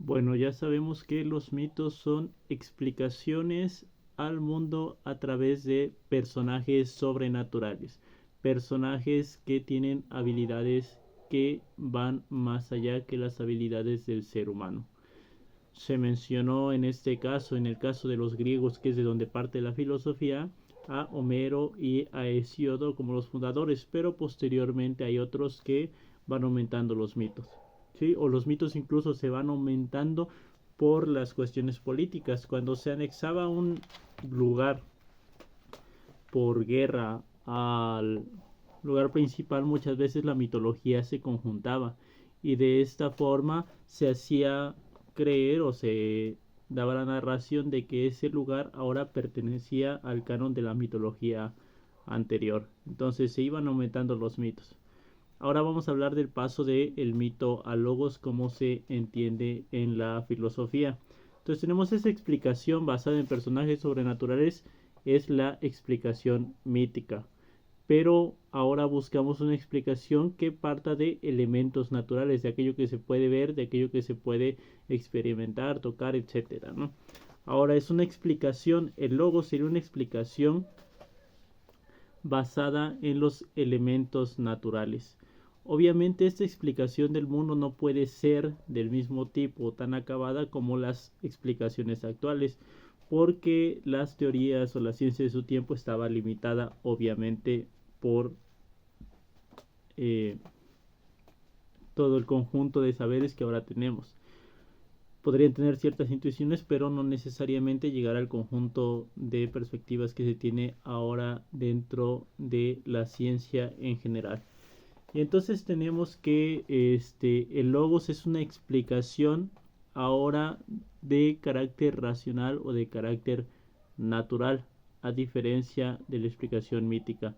Bueno, ya sabemos que los mitos son explicaciones al mundo a través de personajes sobrenaturales, personajes que tienen habilidades que van más allá que las habilidades del ser humano. Se mencionó en este caso, en el caso de los griegos, que es de donde parte la filosofía, a Homero y a Hesíodo como los fundadores, pero posteriormente hay otros que van aumentando los mitos. ¿Sí? O los mitos incluso se van aumentando por las cuestiones políticas. Cuando se anexaba un lugar por guerra al lugar principal, muchas veces la mitología se conjuntaba y de esta forma se hacía creer o se daba la narración de que ese lugar ahora pertenecía al canon de la mitología anterior. Entonces se iban aumentando los mitos. Ahora vamos a hablar del paso del mito al logos, como se entiende en la filosofía. Entonces tenemos esa explicación basada en personajes sobrenaturales, es la explicación mítica. Pero ahora buscamos una explicación que parta de elementos naturales, de aquello que se puede ver, de aquello que se puede experimentar, tocar, etcétera, ¿no? Ahora es una explicación, el logos sería una explicación basada en los elementos naturales. Obviamente esta explicación del mundo no puede ser del mismo tipo tan acabada como las explicaciones actuales, porque las teorías o la ciencia de su tiempo estaba limitada obviamente por eh, todo el conjunto de saberes que ahora tenemos. Podrían tener ciertas intuiciones, pero no necesariamente llegar al conjunto de perspectivas que se tiene ahora dentro de la ciencia en general. Y entonces tenemos que el logos es una explicación ahora de carácter racional o de carácter natural, a diferencia de la explicación mítica.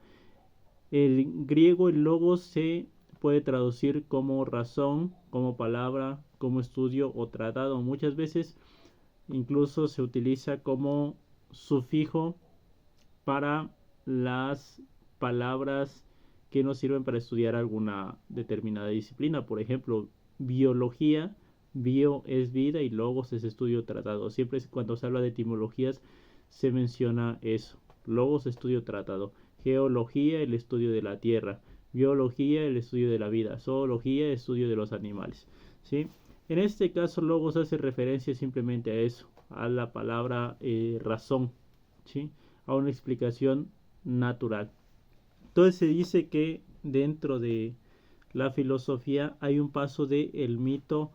El griego, el logos, se puede traducir como razón, como palabra, como estudio o tratado. Muchas veces incluso se utiliza como sufijo para las palabras que nos sirven para estudiar alguna determinada disciplina. Por ejemplo, biología, bio es vida y logos es estudio tratado. Siempre cuando se habla de etimologías se menciona eso. Logos, estudio tratado. Geología, el estudio de la tierra. Biología, el estudio de la vida. Zoología, el estudio de los animales. ¿Sí? En este caso, logos hace referencia simplemente a eso, a la palabra razón, ¿sí? A una explicación natural. Entonces se dice que dentro de la filosofía hay un paso de el mito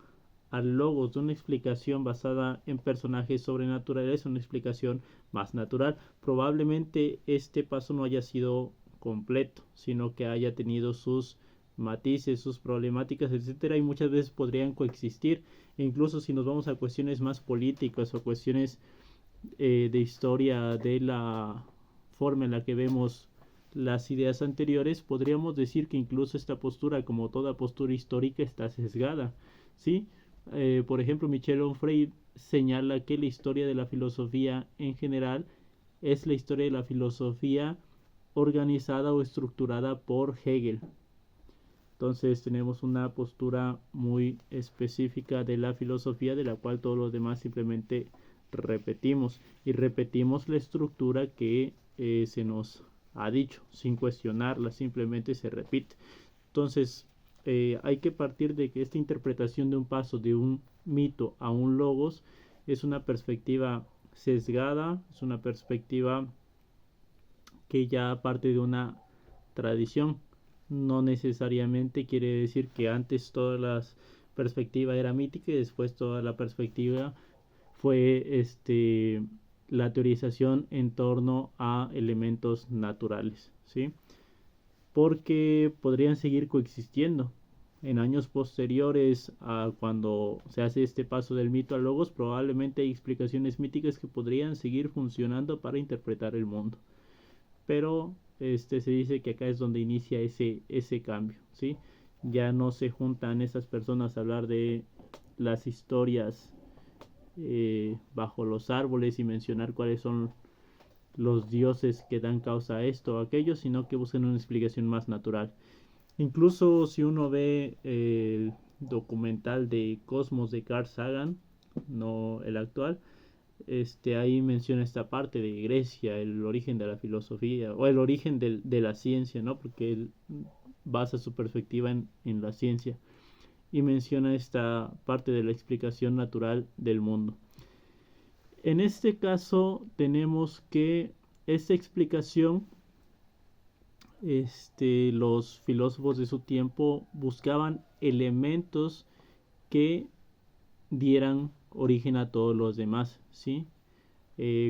al logos, de una explicación basada en personajes sobrenaturales, una explicación más natural. Probablemente este paso no haya sido completo, sino que haya tenido sus matices, sus problemáticas, etcétera, y muchas veces podrían coexistir. E incluso si nos vamos a cuestiones más políticas o cuestiones de historia de la forma en la que vemos las ideas anteriores, podríamos decir que incluso esta postura, como toda postura histórica, está sesgada, ¿sí? Por ejemplo, Michel Onfray señala que la historia de la filosofía en general es la historia de la filosofía organizada o estructurada por Hegel. Entonces tenemos una postura muy específica de la filosofía, de la cual todos los demás simplemente repetimos y repetimos la estructura que se nos ha dicho sin cuestionarla, simplemente se repite. Entonces hay que partir de que esta interpretación de un paso de un mito a un logos es una perspectiva sesgada, es una perspectiva que ya parte de una tradición. No necesariamente quiere decir que antes toda la perspectiva era mítica y después toda la perspectiva fue la teorización en torno a elementos naturales, ¿sí? Porque podrían seguir coexistiendo. En años posteriores a cuando se hace este paso del mito al logos, probablemente hay explicaciones míticas que podrían seguir funcionando para interpretar el mundo. Pero se dice que acá es donde inicia ese cambio, ¿sí? Ya no se juntan esas personas a hablar de las historias bajo los árboles y mencionar cuáles son los dioses que dan causa a esto o aquello, sino que buscan una explicación más natural. Incluso si uno ve documental de Cosmos de Carl Sagan, no el actual, ahí menciona esta parte de Grecia, el origen de la filosofía, o el origen de la ciencia, ¿no? Porque él basa su perspectiva en la ciencia, y menciona esta parte de la explicación natural del mundo. En este caso tenemos que esta explicación, los filósofos de su tiempo buscaban elementos que dieran origen a todos los demás, ¿sí?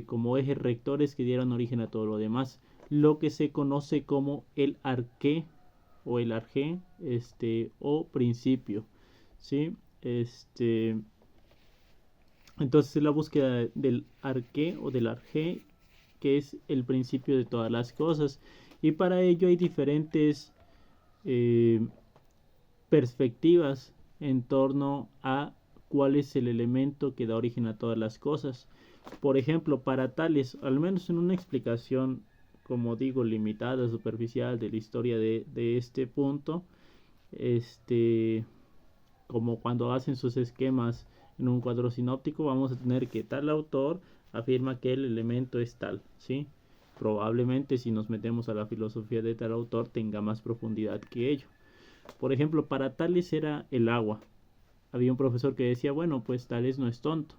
Como ejes rectores que dieran origen a todo lo demás, lo que se conoce como el arqué o el arjé, o principio, ¿sí? Entonces es la búsqueda del arqué o del arjé, que es el principio de todas las cosas, y para ello hay diferentes perspectivas en torno a cuál es el elemento que da origen a todas las cosas. Por ejemplo, para Tales, al menos en una explicación, como digo, limitada, superficial de la historia de este punto, como cuando hacen sus esquemas en un cuadro sinóptico, vamos a tener que tal autor afirma que el elemento es tal, ¿sí? Probablemente si nos metemos a la filosofía de tal autor tenga más profundidad que ello. Por ejemplo, para Tales era el agua. Había un profesor que decía, bueno, pues Tales no es tonto.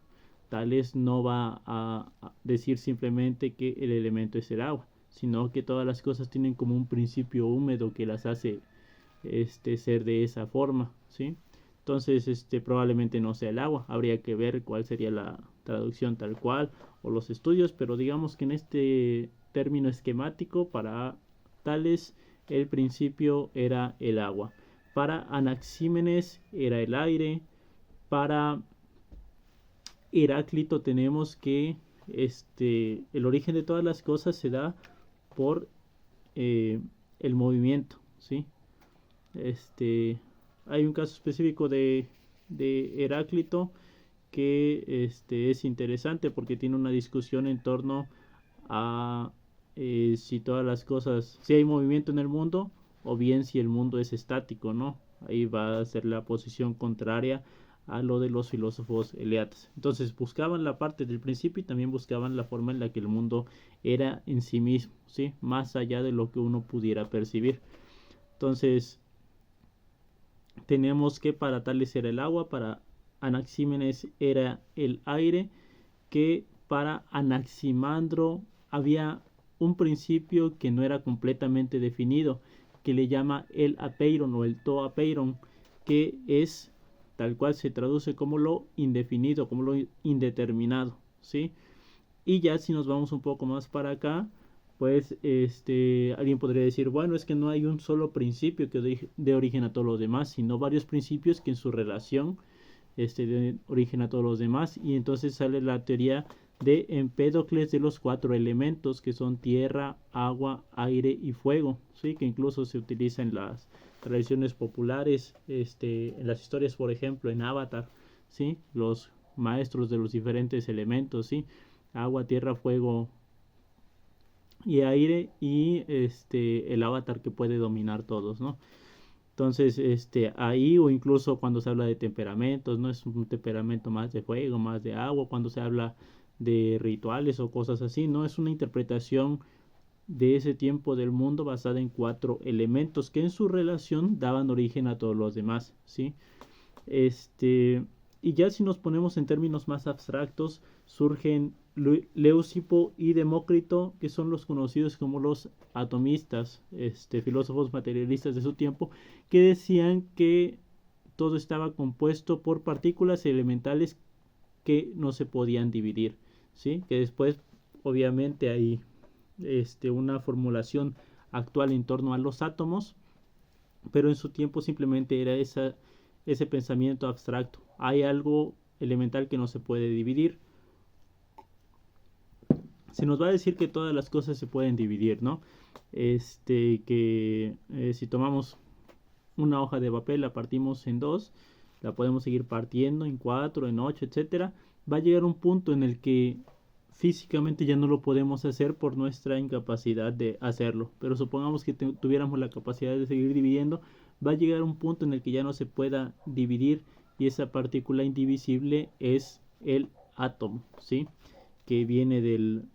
Tales no va a decir simplemente que el elemento es el agua, sino que todas las cosas tienen como un principio húmedo que las hace ser de esa forma, ¿sí? Entonces, probablemente no sea el agua. Habría que ver cuál sería la traducción tal cual o los estudios, pero digamos que en este término esquemático para Tales el principio era el agua. Para Anaxímenes era el aire. Para Heráclito tenemos que el origen de todas las cosas se da por el movimiento, ¿sí? Hay un caso específico de Heráclito que es interesante porque tiene una discusión en torno a si todas las cosas, si hay movimiento en el mundo o bien si el mundo es estático, ¿no? Ahí va a ser la posición contraria a lo de los filósofos eleatas. Entonces buscaban la parte del principio y también buscaban la forma en la que el mundo era en sí mismo, ¿sí? Más allá de lo que uno pudiera percibir. Entonces tenemos que para Tales era el agua, para Anaxímenes era el aire, que para Anaximandro había un principio que no era completamente definido, que le llama el apeiron o el to apeiron, que es tal cual se traduce como lo indefinido, como lo indeterminado, ¿sí? Y ya si nos vamos un poco más para acá, pues alguien podría decir, bueno, es que no hay un solo principio que dé origen a todos los demás, sino varios principios que en su relación den origen a todos los demás, y entonces sale la teoría de Empédocles de los 4 elementos, que son tierra, agua, aire y fuego, ¿sí? Que incluso se utiliza en las tradiciones populares, en las historias, por ejemplo, en Avatar, ¿sí? Los maestros de los diferentes elementos, ¿sí? Agua, tierra, fuego y aire, y el avatar que puede dominar todos, ¿no? Entonces, ahí, o incluso cuando se habla de temperamentos, no es un temperamento más de fuego, más de agua, cuando se habla de rituales o cosas así, no es una interpretación de ese tiempo del mundo basada en 4 elementos que en su relación daban origen a todos los demás, ¿sí? Y ya si nos ponemos en términos más abstractos, surgen Leucipo y Demócrito, que son los conocidos como los atomistas, filósofos materialistas de su tiempo, que decían que todo estaba compuesto por partículas elementales que no se podían dividir, ¿sí? Que después, obviamente, hay una formulación actual en torno a los átomos, pero en su tiempo simplemente era ese pensamiento abstracto. Hay algo elemental que no se puede dividir. Se nos va a decir que todas las cosas se pueden dividir, ¿no? Si tomamos una hoja de papel, la partimos en 2, la podemos seguir partiendo en 4, en 8, etcétera. Va a llegar un punto en el que físicamente ya no lo podemos hacer por nuestra incapacidad de hacerlo, pero supongamos que tuviéramos la capacidad de seguir dividiendo, va a llegar un punto en el que ya no se pueda dividir, y esa partícula indivisible es el átomo, ¿sí? Que viene del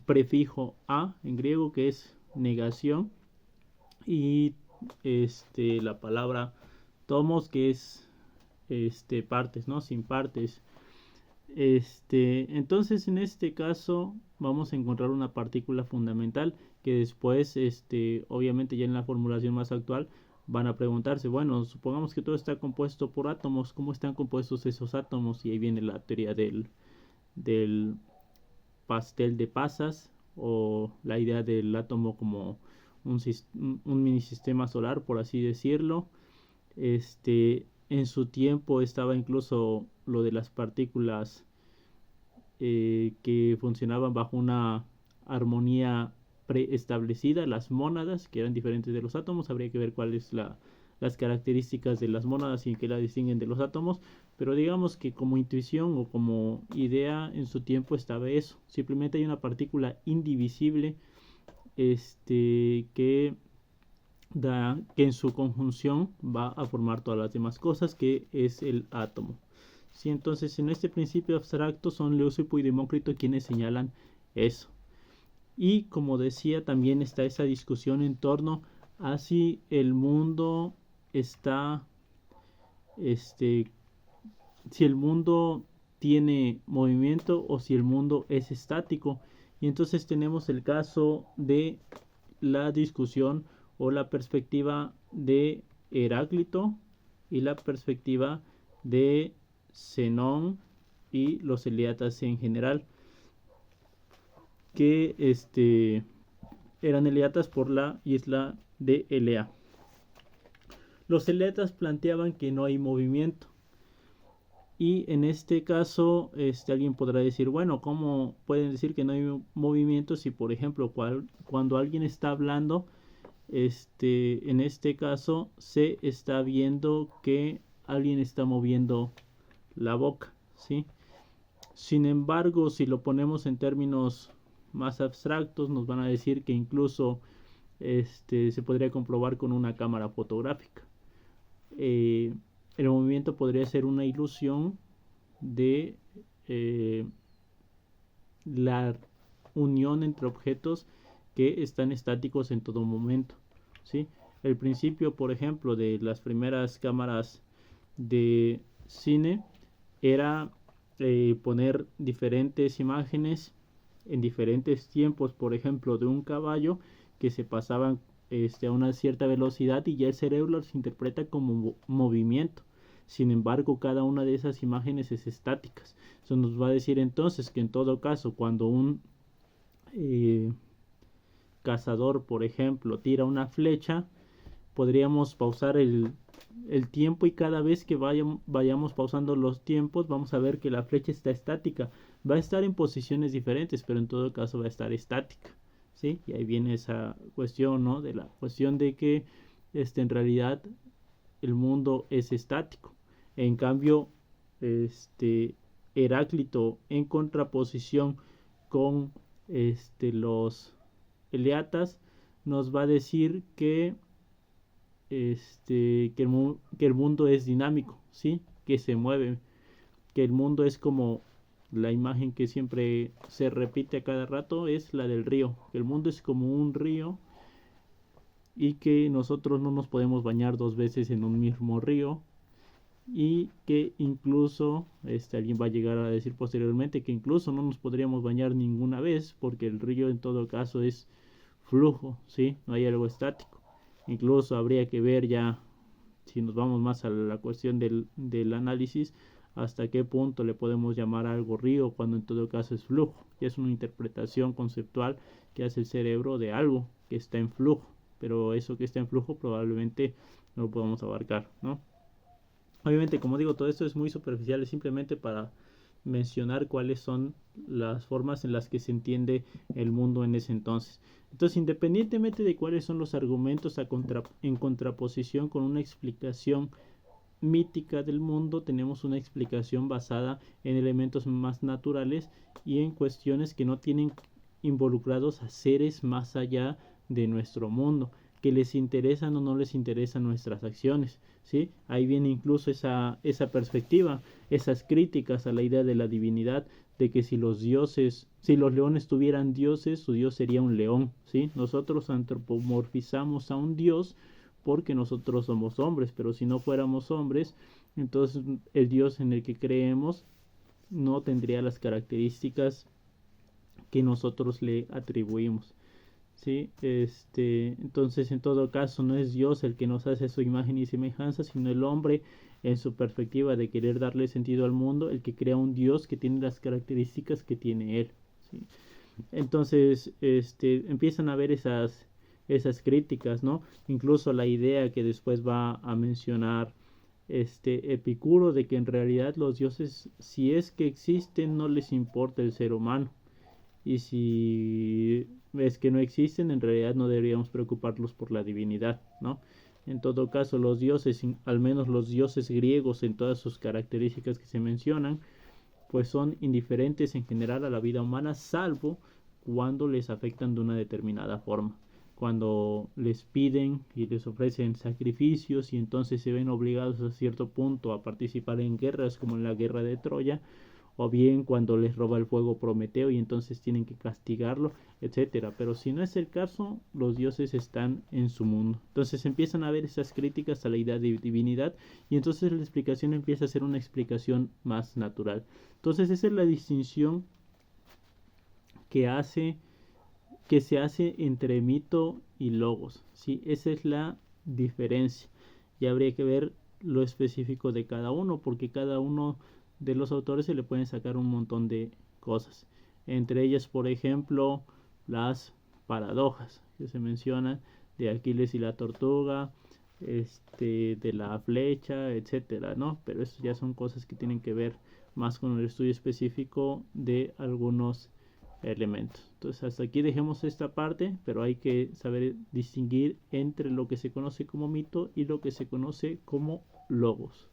prefijo a en griego, que es negación, y la palabra tomos, que es partes, ¿no? Sin partes. Entonces en este caso vamos a encontrar una partícula fundamental que después, obviamente ya en la formulación más actual, van a preguntarse, bueno, supongamos que todo está compuesto por átomos, ¿cómo están compuestos esos átomos? Y ahí viene la teoría del pastel de pasas, o la idea del átomo como un mini sistema solar, por así decirlo. En su tiempo estaba incluso lo de las partículas que funcionaban bajo una armonía preestablecida, las mónadas, que eran diferentes de los átomos. Habría que ver cuáles las características de las mónadas y qué la distinguen de los átomos, pero digamos que como intuición o como idea en su tiempo estaba eso. Simplemente hay una partícula indivisible que en su conjunción va a formar todas las demás cosas, que es el átomo. Sí, entonces en este principio abstracto son Leucipo y Demócrito quienes señalan eso. Y como decía, también está esa discusión en torno a si el mundo está, si el mundo tiene movimiento o si el mundo es estático. Y entonces tenemos el caso de la discusión o la perspectiva de Heráclito y la perspectiva de Zenón y los eleatas en general, que eran eleatas por la isla de Elea. Los eleatas planteaban que no hay movimiento, y en este caso alguien podrá decir, bueno, ¿cómo pueden decir que no hay movimiento si, por ejemplo, cuando alguien está hablando, en este caso se está viendo que alguien está moviendo la boca, ¿sí? Sin embargo, si lo ponemos en términos más abstractos, nos van a decir que incluso se podría comprobar con una cámara fotográfica. El movimiento podría ser una ilusión de la unión entre objetos que están estáticos en todo momento, ¿sí? El principio, por ejemplo, de las primeras cámaras de cine era poner diferentes imágenes en diferentes tiempos, por ejemplo, de un caballo que se pasaban a una cierta velocidad, y ya el cerebro los interpreta como movimiento. Sin embargo, cada una de esas imágenes es estática. Eso nos va a decir entonces que en todo caso, cuando un cazador, por ejemplo, tira una flecha, podríamos pausar el tiempo, y cada vez que vayamos pausando los tiempos, vamos a ver que la flecha está estática. Va a estar en posiciones diferentes, pero en todo caso va a estar estática, ¿sí? Y ahí viene esa cuestión, ¿no? De la cuestión de que en realidad el mundo es estático. En cambio, Heráclito, en contraposición con los eleatas, nos va a decir que que el mundo es dinámico, ¿sí? Que se mueve, que el mundo es como la imagen que siempre se repite a cada rato, es la del río, que el mundo es como un río, y que nosotros no nos podemos bañar dos veces en un mismo río, y que incluso alguien va a llegar a decir posteriormente que incluso no nos podríamos bañar ninguna vez, porque el río en todo caso es flujo, ¿sí? No hay algo estático. Incluso habría que ver ya, si nos vamos más a la cuestión del análisis, hasta qué punto le podemos llamar a algo río cuando en todo caso es flujo. Y es una interpretación conceptual que hace el cerebro de algo que está en flujo, pero eso que está en flujo probablemente no lo podamos abarcar, ¿no? Obviamente, como digo, todo esto es muy superficial, es simplemente para mencionar cuáles son las formas en las que se entiende el mundo en ese entonces. Entonces, independientemente de cuáles son los argumentos en contraposición con una explicación mítica del mundo, tenemos una explicación basada en elementos más naturales y en cuestiones que no tienen involucrados a seres más allá de nuestro mundo, que les interesan o no les interesan nuestras acciones, ¿sí? Ahí viene incluso esa perspectiva, esas críticas a la idea de la divinidad, de que si los leones tuvieran dioses, su dios sería un león, ¿sí? Nosotros antropomorfizamos a un dios porque nosotros somos hombres, pero si no fuéramos hombres, entonces el dios en el que creemos no tendría las características que nosotros le atribuimos. ¿Sí? Entonces, en todo caso, no es Dios el que nos hace su imagen y semejanza, sino el hombre en su perspectiva de querer darle sentido al mundo, el que crea un Dios que tiene las características que tiene él, ¿sí? Entonces, empiezan a haber esas críticas, ¿no? Incluso la idea que después va a mencionar Epicuro de que en realidad los dioses, si es que existen, no les importa el ser humano. Y si es que no existen, en realidad no deberíamos preocuparnos por la divinidad, ¿no? En todo caso, los dioses, al menos los dioses griegos en todas sus características que se mencionan, pues son indiferentes en general a la vida humana, salvo cuando les afectan de una determinada forma. Cuando les piden y les ofrecen sacrificios y entonces se ven obligados a cierto punto a participar en guerras como en la guerra de Troya, o bien cuando les roba el fuego Prometeo y entonces tienen que castigarlo, etcétera. Pero si no es el caso, los dioses están en su mundo. Entonces empiezan a haber esas críticas a la idea de divinidad y entonces la explicación empieza a ser una explicación más natural. Entonces esa es la distinción que se hace entre mito y logos, ¿sí? Esa es la diferencia. Y habría que ver lo específico de cada uno, porque cada uno de los autores se le pueden sacar un montón de cosas. Entre ellas, por ejemplo, las paradojas que se mencionan de Aquiles y la tortuga, de la flecha, etcétera, ¿no? Pero eso ya son cosas que tienen que ver más con el estudio específico de algunos elementos. Entonces hasta aquí dejemos esta parte, pero hay que saber distinguir entre lo que se conoce como mito y lo que se conoce como logos.